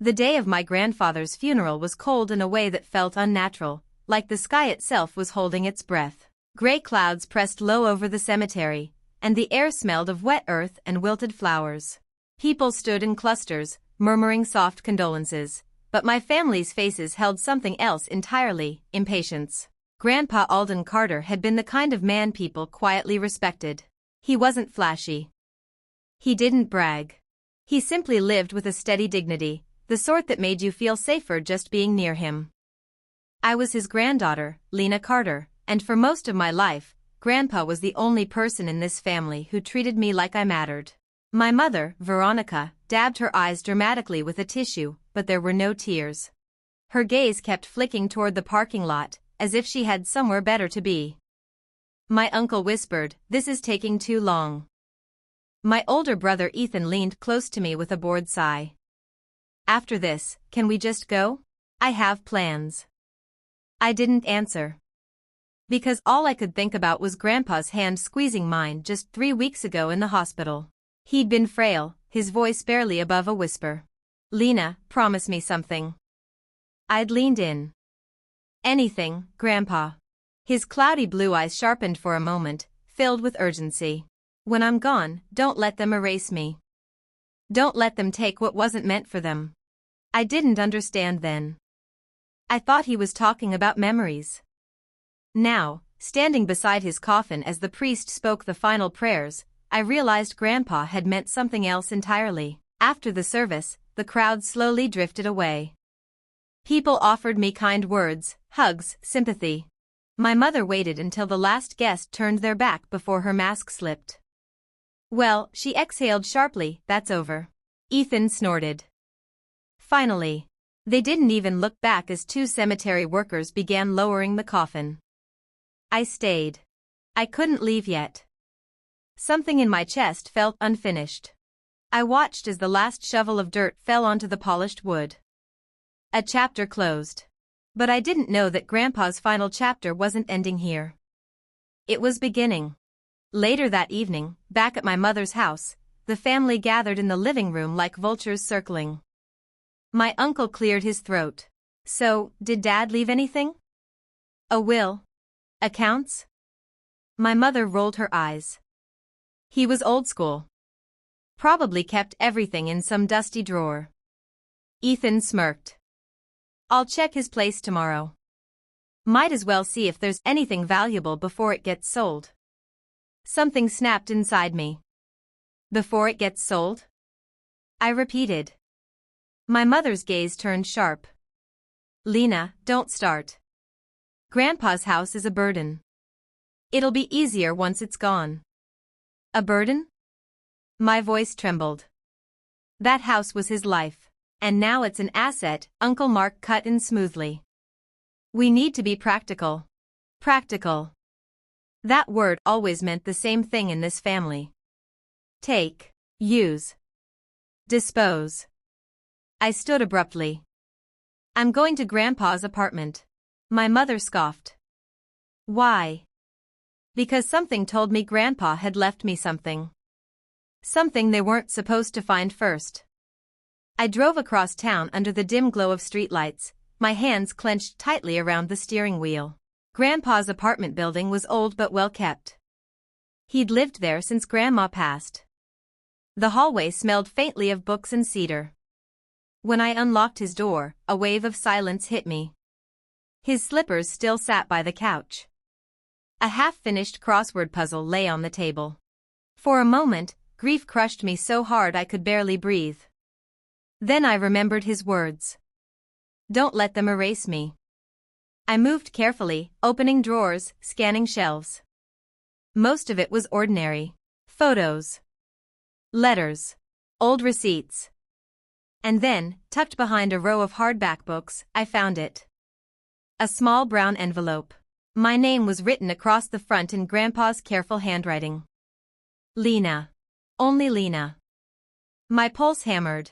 The day of my grandfather's funeral was cold in a way that felt unnatural, like the sky itself was holding its breath. Gray clouds pressed low over the cemetery, and the air smelled of wet earth and wilted flowers. People stood in clusters, murmuring soft condolences, but my family's faces held something else entirely: impatience. Grandpa Alden Carter had been the kind of man people quietly respected. He wasn't flashy. He didn't brag. He simply lived with a steady dignity, the sort that made you feel safer just being near him. I was his granddaughter, Lena Carter, and for most of my life, Grandpa was the only person in this family who treated me like I mattered. My mother, Veronica, dabbed her eyes dramatically with a tissue, but there were no tears. Her gaze kept flicking toward the parking lot, as if she had somewhere better to be. My uncle whispered, "This is taking too long." My older brother Ethan leaned close to me with a bored sigh. "After this, can we just go? I have plans." I didn't answer. Because all I could think about was Grandpa's hand squeezing mine just 3 weeks ago in the hospital. He'd been frail, his voice barely above a whisper. "Lena, promise me something." I'd leaned in. "Anything, Grandpa." His cloudy blue eyes sharpened for a moment, filled with urgency. "When I'm gone, don't let them erase me. Don't let them take what wasn't meant for them." I didn't understand then. I thought he was talking about memories. Now, standing beside his coffin as the priest spoke the final prayers, I realized Grandpa had meant something else entirely. After the service, the crowd slowly drifted away. People offered me kind words, hugs, sympathy. My mother waited until the last guest turned their back before her mask slipped. "Well," she exhaled sharply, "that's over." Ethan snorted. Finally. They didn't even look back as 2 cemetery workers began lowering the coffin. I stayed. I couldn't leave yet. Something in my chest felt unfinished. I watched as the last shovel of dirt fell onto the polished wood. A chapter closed. But I didn't know that Grandpa's final chapter wasn't ending here. It was beginning. Later that evening, back at my mother's house, the family gathered in the living room like vultures circling. My uncle cleared his throat. "So, did Dad leave anything? A will? Accounts?" My mother rolled her eyes. "He was old school. Probably kept everything in some dusty drawer." Ethan smirked. "I'll check his place tomorrow. Might as well see if there's anything valuable before it gets sold." Something snapped inside me. "Before it gets sold?" I repeated. My mother's gaze turned sharp. "Lena, don't start. Grandpa's house is a burden. It'll be easier once it's gone." "A burden?" My voice trembled. "That house was his life. And now it's an asset," Uncle Mark cut in smoothly. "We need to be practical." Practical. That word always meant the same thing in this family. Take, use, dispose. I stood abruptly. "I'm going to Grandpa's apartment." My mother scoffed. "Why?" "Because something told me Grandpa had left me something. Something they weren't supposed to find first." I drove across town under the dim glow of streetlights, my hands clenched tightly around the steering wheel. Grandpa's apartment building was old but well kept. He'd lived there since Grandma passed. The hallway smelled faintly of books and cedar. When I unlocked his door, a wave of silence hit me. His slippers still sat by the couch. A half-finished crossword puzzle lay on the table. For a moment, grief crushed me so hard I could barely breathe. Then I remembered his words. "Don't let them erase me." I moved carefully, opening drawers, scanning shelves. Most of it was ordinary. Photos. Letters. Old receipts. And then, tucked behind a row of hardback books, I found it. A small brown envelope. My name was written across the front in Grandpa's careful handwriting. Lena. Only Lena. My pulse hammered.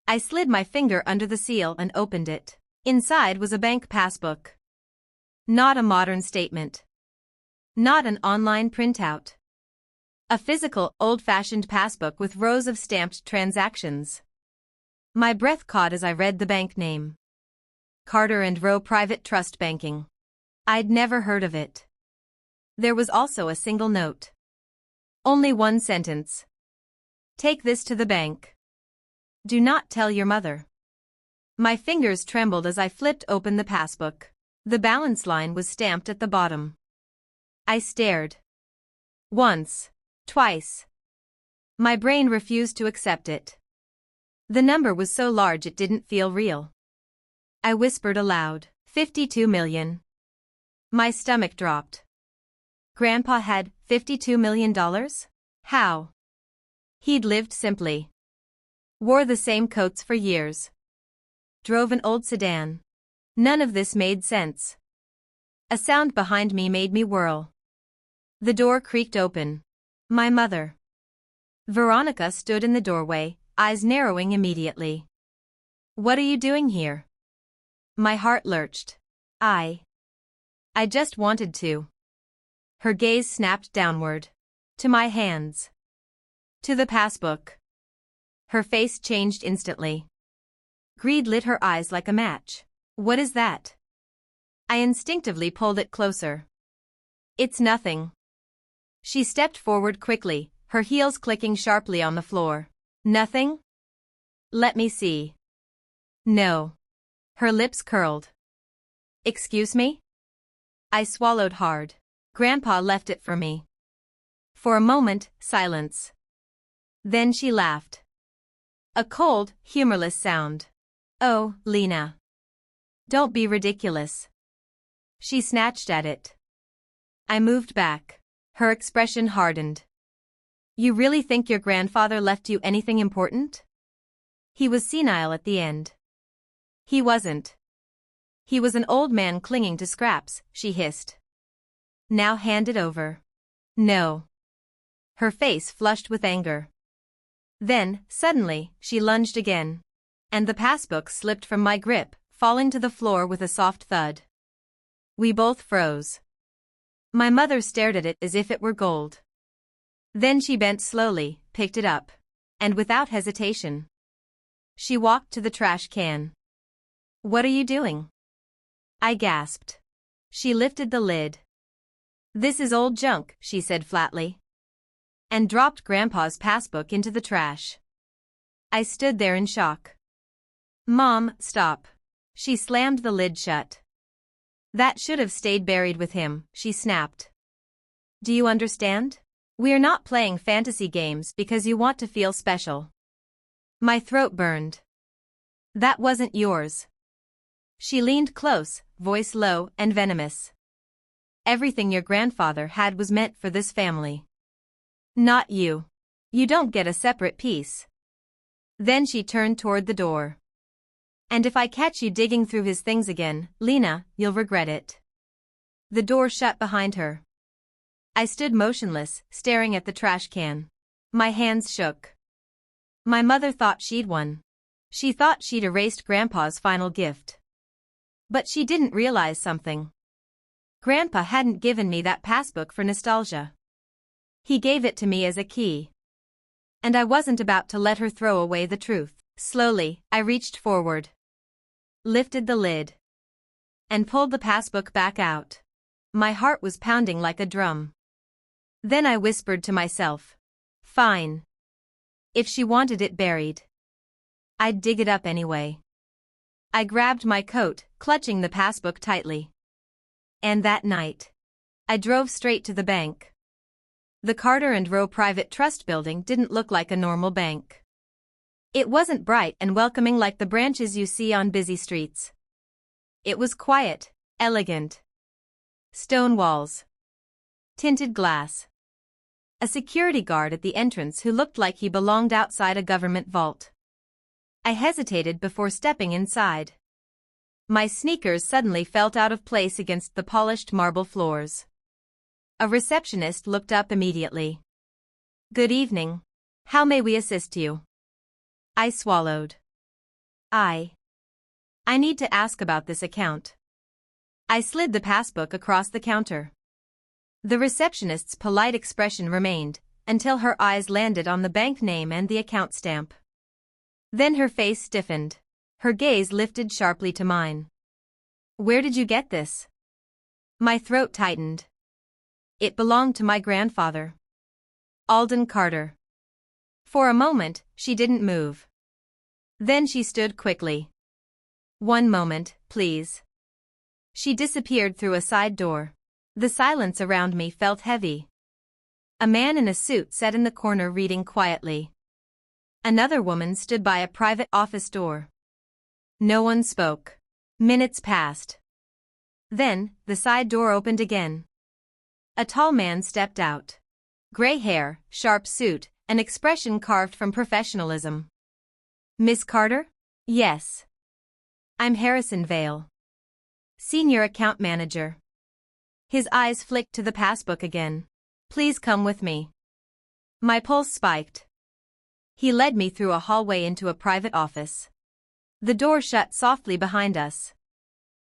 I slid my finger under the seal and opened it. Inside was a bank passbook. Not a modern statement. Not an online printout. A physical, old-fashioned passbook with rows of stamped transactions. My breath caught as I read the bank name. Carter and Rowe Private Trust Banking. I'd never heard of it. There was also a single note. Only one sentence. Take this to the bank. Do not tell your mother. My fingers trembled as I flipped open the passbook. The balance line was stamped at the bottom. I stared. Once. Twice. My brain refused to accept it. The number was so large it didn't feel real. I whispered aloud, 52 million. My stomach dropped. Grandpa had $52 million? How? He'd lived simply. Wore the same coats for years. Drove an old sedan. None of this made sense. A sound behind me made me whirl. The door creaked open. My mother. Veronica stood in the doorway, eyes narrowing immediately. What are you doing here? My heart lurched. I just wanted to. Her gaze snapped downward. To my hands. To the passbook. Her face changed instantly. Greed lit her eyes like a match. What is that? I instinctively pulled it closer. It's nothing. She stepped forward quickly, her heels clicking sharply on the floor. Nothing? Let me see. No. Her lips curled. Excuse me? I swallowed hard. Grandpa left it for me. For a moment, silence. Then she laughed. A cold, humorless sound. Oh, Lena. Don't be ridiculous. She snatched at it. I moved back. Her expression hardened. You really think your grandfather left you anything important? He was senile at the end. He wasn't. He was an old man clinging to scraps, she hissed. Now hand it over. No. Her face flushed with anger. Then, suddenly, she lunged again. And the passbook slipped from my grip, falling to the floor with a soft thud. We both froze. My mother stared at it as if it were gold. Then she bent slowly, picked it up. And without hesitation. She walked to the trash can. What are you doing? I gasped. She lifted the lid. This is old junk, she said flatly. And dropped Grandpa's passbook into the trash. I stood there in shock. Mom, stop. She slammed the lid shut. That should have stayed buried with him, she snapped. Do you understand? We're not playing fantasy games because you want to feel special. My throat burned. That wasn't yours. She leaned close, voice low and venomous. Everything your grandfather had was meant for this family. Not you. You don't get a separate piece. Then she turned toward the door. And if I catch you digging through his things again, Lena, you'll regret it. The door shut behind her. I stood motionless, staring at the trash can. My hands shook. My mother thought she'd won. She thought she'd erased Grandpa's final gift. But she didn't realize something. Grandpa hadn't given me that passbook for nostalgia. He gave it to me as a key. And I wasn't about to let her throw away the truth. Slowly, I reached forward. Lifted the lid. And pulled the passbook back out. My heart was pounding like a drum. Then I whispered to myself. Fine. If she wanted it buried, I'd dig it up anyway. I grabbed my coat, clutching the passbook tightly. And that night, I drove straight to the bank. The Carter and Rowe Private Trust Building didn't look like a normal bank. It wasn't bright and welcoming like the branches you see on busy streets. It was quiet, elegant. Stone walls. Tinted glass. A security guard at the entrance who looked like he belonged outside a government vault. I hesitated before stepping inside. My sneakers suddenly felt out of place against the polished marble floors. A receptionist looked up immediately. Good evening. How may we assist you? I swallowed. I need to ask about this account. I slid the passbook across the counter. The receptionist's polite expression remained, until her eyes landed on the bank name and the account stamp. Then her face stiffened. Her gaze lifted sharply to mine. Where did you get this? My throat tightened. It belonged to my grandfather. Alden Carter. For a moment, she didn't move. Then she stood quickly. One moment, please. She disappeared through a side door. The silence around me felt heavy. A man in a suit sat in the corner reading quietly. Another woman stood by a private office door. No one spoke. Minutes passed. Then, the side door opened again. A tall man stepped out. Gray hair, sharp suit, an expression carved from professionalism. Miss Carter? Yes. I'm Harrison Vale. Senior Account Manager. His eyes flicked to the passbook again. Please come with me. My pulse spiked. He led me through a hallway into a private office. The door shut softly behind us.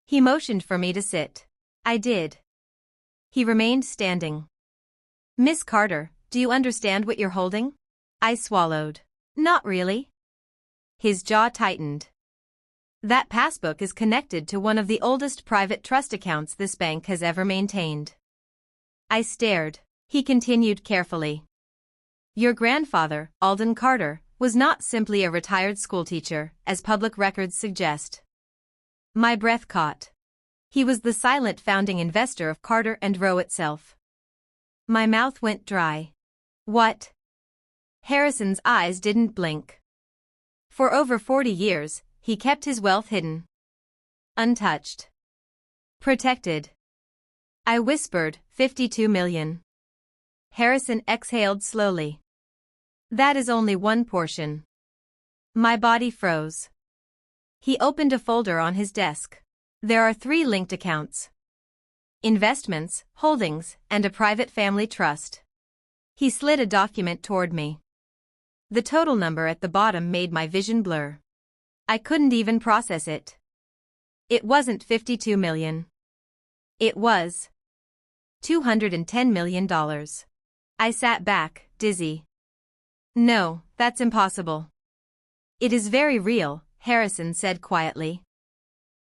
He motioned for me to sit. I did. He remained standing. Miss Carter, do you understand what you're holding? I swallowed. Not really. His jaw tightened. That passbook is connected to one of the oldest private trust accounts this bank has ever maintained. I stared. He continued carefully. Your grandfather, Alden Carter, was not simply a retired schoolteacher, as public records suggest. My breath caught. He was the silent founding investor of Carter & Rowe itself. My mouth went dry. What? Harrison's eyes didn't blink. For over 40 years, he kept his wealth hidden. Untouched. Protected. I whispered, 52 million. Harrison exhaled slowly. That is only one portion. My body froze. He opened a folder on his desk. There are 3 linked accounts. Investments, holdings, and a private family trust. He slid a document toward me. The total number at the bottom made my vision blur. I couldn't even process it. It wasn't 52 million. It was $210 million. I sat back, dizzy. No, that's impossible. It is very real, Harrison said quietly.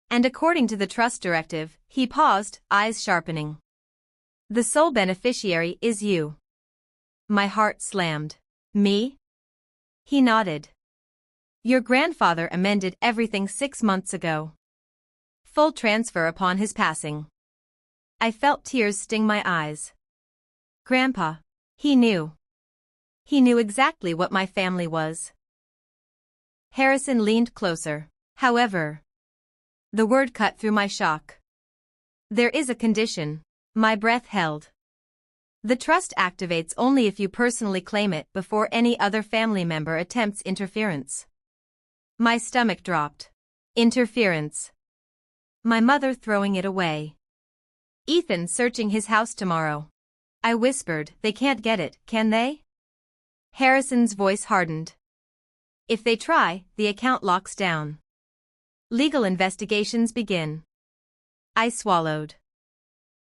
And according to the trust directive, he paused, eyes sharpening. The sole beneficiary is you. My heart slammed. Me? He nodded. Your grandfather amended everything 6 months ago. Full transfer upon his passing. I felt tears sting my eyes. Grandpa. He knew. He knew exactly what my family was. Harrison leaned closer. However, the word cut through my shock. There is a condition. My breath held. The trust activates only if you personally claim it before any other family member attempts interference. My stomach dropped. Interference. My mother throwing it away. Ethan searching his house tomorrow. I whispered, they can't get it, can they? Harrison's voice hardened. If they try, the account locks down. Legal investigations begin. I swallowed.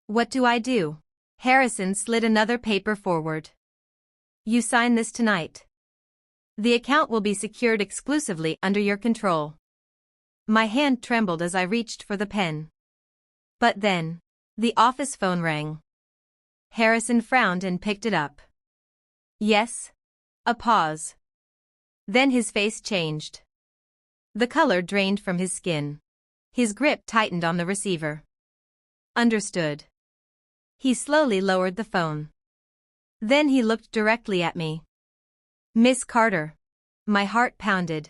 What do I do? Harrison slid another paper forward. You sign this tonight. The account will be secured exclusively under your control. My hand trembled as I reached for the pen. But then, the office phone rang. Harrison frowned and picked it up. Yes? A pause. Then his face changed. The color drained from his skin. His grip tightened on the receiver. Understood. He slowly lowered the phone. Then he looked directly at me. Miss Carter. My heart pounded.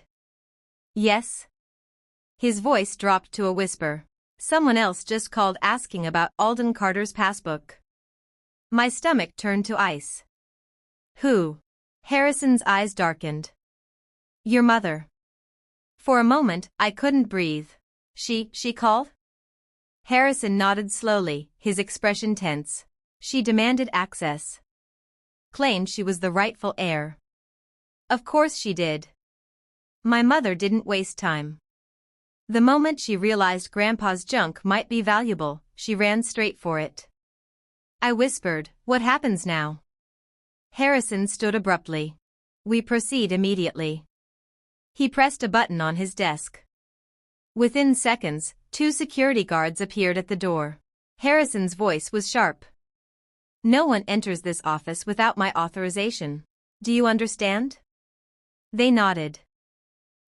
Yes? His voice dropped to a whisper. Someone else just called asking about Alden Carter's passbook. My stomach turned to ice. Who? Harrison's eyes darkened. Your mother. For a moment, I couldn't breathe. She called? Harrison nodded slowly, his expression tense. She demanded access. Claimed she was the rightful heir. Of course she did. My mother didn't waste time. The moment she realized Grandpa's junk might be valuable, she ran straight for it. I whispered, what happens now? Harrison stood abruptly. We proceed immediately. He pressed a button on his desk. Within seconds, 2 security guards appeared at the door. Harrison's voice was sharp. "No one enters this office without my authorization. Do you understand?" They nodded.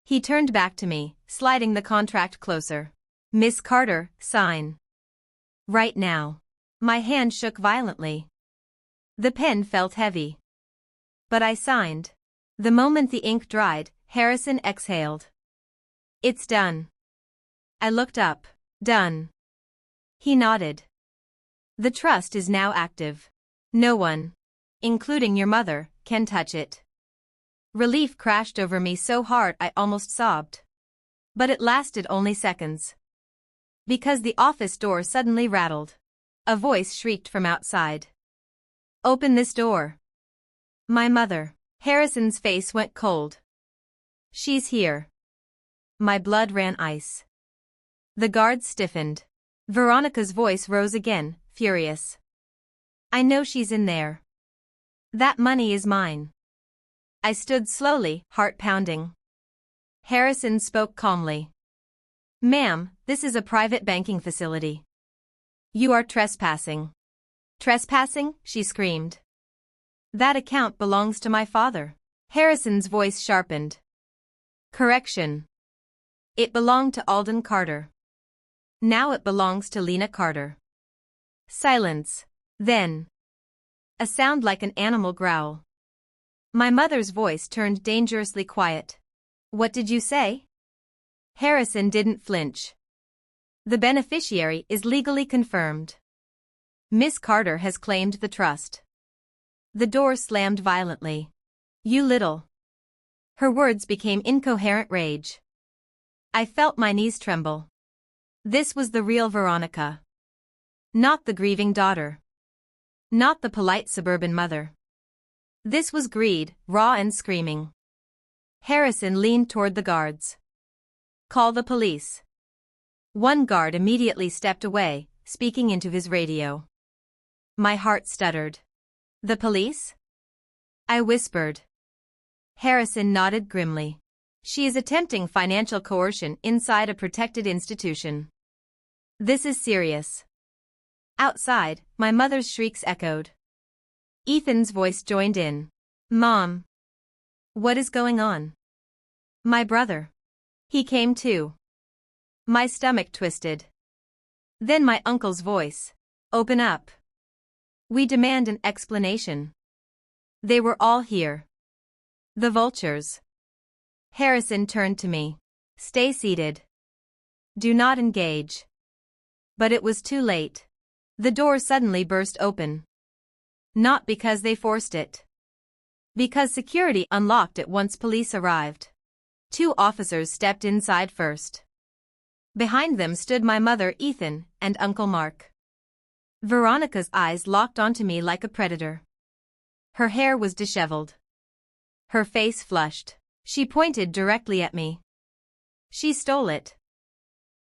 He turned back to me, sliding the contract closer. "Miss Carter, sign. Right now." My hand shook violently. The pen felt heavy. But I signed. The moment the ink dried, Harrison exhaled. "It's done." I looked up. "Done." He nodded. "The trust is now active. No one, including your mother, can touch it." Relief crashed over me so hard I almost sobbed. But it lasted only seconds. Because the office door suddenly rattled. A voice shrieked from outside. "Open this door." My mother. Harrison's face went cold. "She's here." My blood ran ice. The guards stiffened. Veronica's voice rose again, furious. "I know she's in there. That money is mine." I stood slowly, heart pounding. Harrison spoke calmly. "Ma'am, this is a private banking facility. You are trespassing." "Trespassing?" she screamed. "That account belongs to my father." Harrison's voice sharpened. "Correction. It belonged to Alden Carter. Now it belongs to Lena Carter." Silence. Then. A sound like an animal growl. My mother's voice turned dangerously quiet. "What did you say?" Harrison didn't flinch. "The beneficiary is legally confirmed. Miss Carter has claimed the trust." The door slammed violently. "You little." Her words became incoherent rage. I felt my knees tremble. This was the real Veronica. Not the grieving daughter. Not the polite suburban mother. This was greed, raw and screaming. Harrison leaned toward the guards. "Call the police." One guard immediately stepped away, speaking into his radio. My heart stuttered. "The police?" I whispered. Harrison nodded grimly. "She is attempting financial coercion inside a protected institution. This is serious." Outside, my mother's shrieks echoed. Ethan's voice joined in. "Mom. What is going on?" "My brother. He came too." My stomach twisted. Then my uncle's voice. "Open up. We demand an explanation." They were all here. The vultures. Harrison turned to me. "Stay seated. Do not engage." But it was too late. The door suddenly burst open. Not because they forced it. Because security unlocked it once police arrived. 2 officers stepped inside first. Behind them stood my mother, Ethan, and Uncle Mark. Veronica's eyes locked onto me like a predator. Her hair was disheveled. Her face flushed. She pointed directly at me. "She stole it.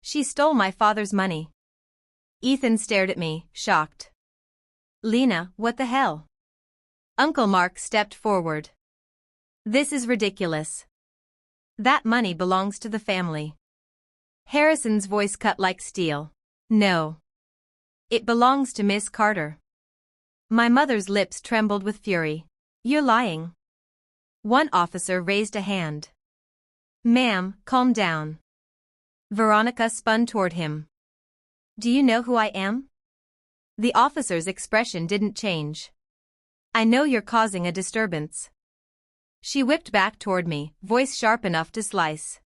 She stole my father's money." Ethan stared at me, shocked. "Lena, what the hell?" Uncle Mark stepped forward. "This is ridiculous. That money belongs to the family." Harrison's voice cut like steel. "No. It belongs to Miss Carter." My mother's lips trembled with fury. "You're lying." One officer raised a hand. "Ma'am, calm down." Veronica spun toward him. "Do you know who I am?" The officer's expression didn't change. "I know you're causing a disturbance." She whipped back toward me, voice sharp enough to slice.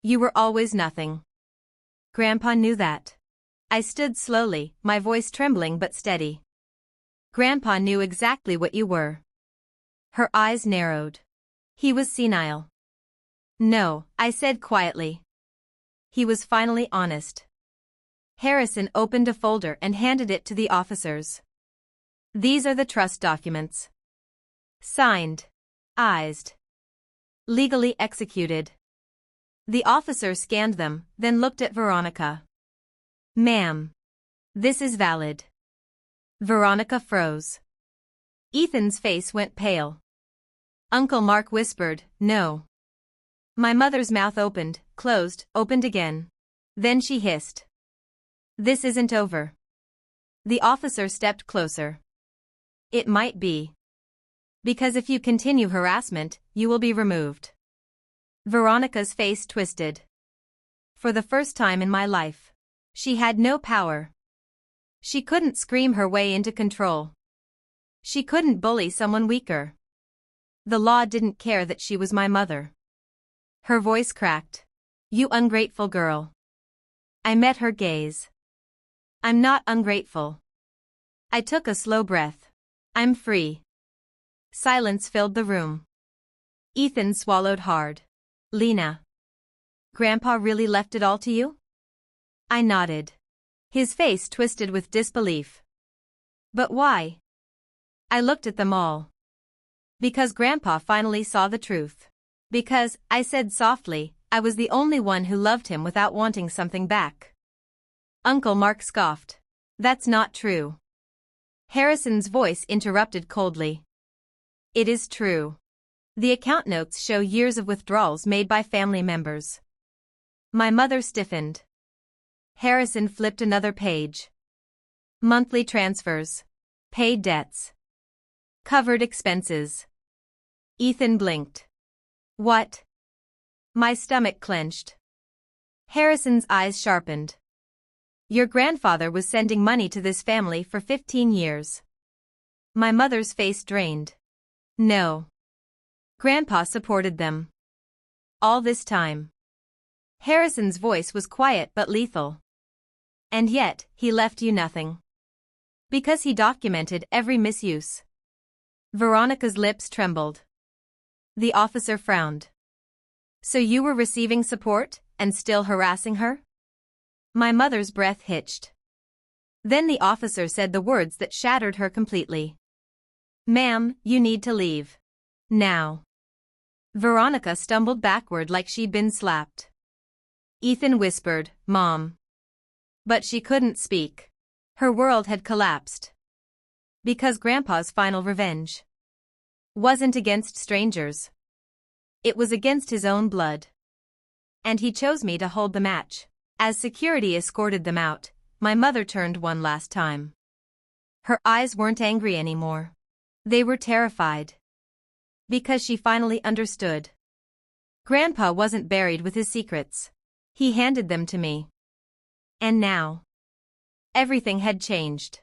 "You were always nothing. Grandpa knew that." I stood slowly, my voice trembling but steady. "Grandpa knew exactly what you were." Her eyes narrowed. "He was senile." "No," I said quietly. He was finally honest. Harrison opened a folder and handed it to the officers. "These are the trust documents. Signed. Ized. Legally executed." The officer scanned them, then looked at Veronica. "Ma'am. This is valid." Veronica froze. Ethan's face went pale. Uncle Mark whispered, "No. My mother's mouth opened, closed, opened again. Then she hissed. This isn't over. The officer stepped closer. It might be. Because if you continue harassment, you will be removed. Veronica's face twisted. For the first time in my life, she had no power. She couldn't scream her way into control. She couldn't bully someone weaker. The law didn't care that she was my mother. Her voice cracked. You ungrateful girl. I met her gaze. I'm not ungrateful. I took a slow breath. I'm free. Silence filled the room. Ethan swallowed hard. Lena. Grandpa really left it all to you? I nodded. His face twisted with disbelief. But why? I looked at them all. Because Grandpa finally saw the truth. Because, I said softly, I was the only one who loved him without wanting something back. Uncle Mark scoffed. That's not true. Harrison's voice interrupted coldly. It is true. The account notes show years of withdrawals made by family members. My mother stiffened. Harrison flipped another page. Monthly transfers. Paid debts. Covered expenses. Ethan blinked. What? My stomach clenched. Harrison's eyes sharpened. Your grandfather was sending money to this family for 15 years. My mother's face drained. No. Grandpa supported them. All this time. Harrison's voice was quiet but lethal. And yet, he left you nothing. Because he documented every misuse. Veronica's lips trembled. The officer frowned. So you were receiving support, and still harassing her? My mother's breath hitched. Then the officer said the words that shattered her completely. Ma'am, you need to leave. Now. Veronica stumbled backward like she'd been slapped. Ethan whispered, Mom. But she couldn't speak. Her world had collapsed. Because Grandpa's final revenge wasn't against strangers. It was against his own blood. And he chose me to hold the match. As security escorted them out, my mother turned one last time. Her eyes weren't angry anymore. They were terrified. Because she finally understood. Grandpa wasn't buried with his secrets. He handed them to me. And now. Everything had changed.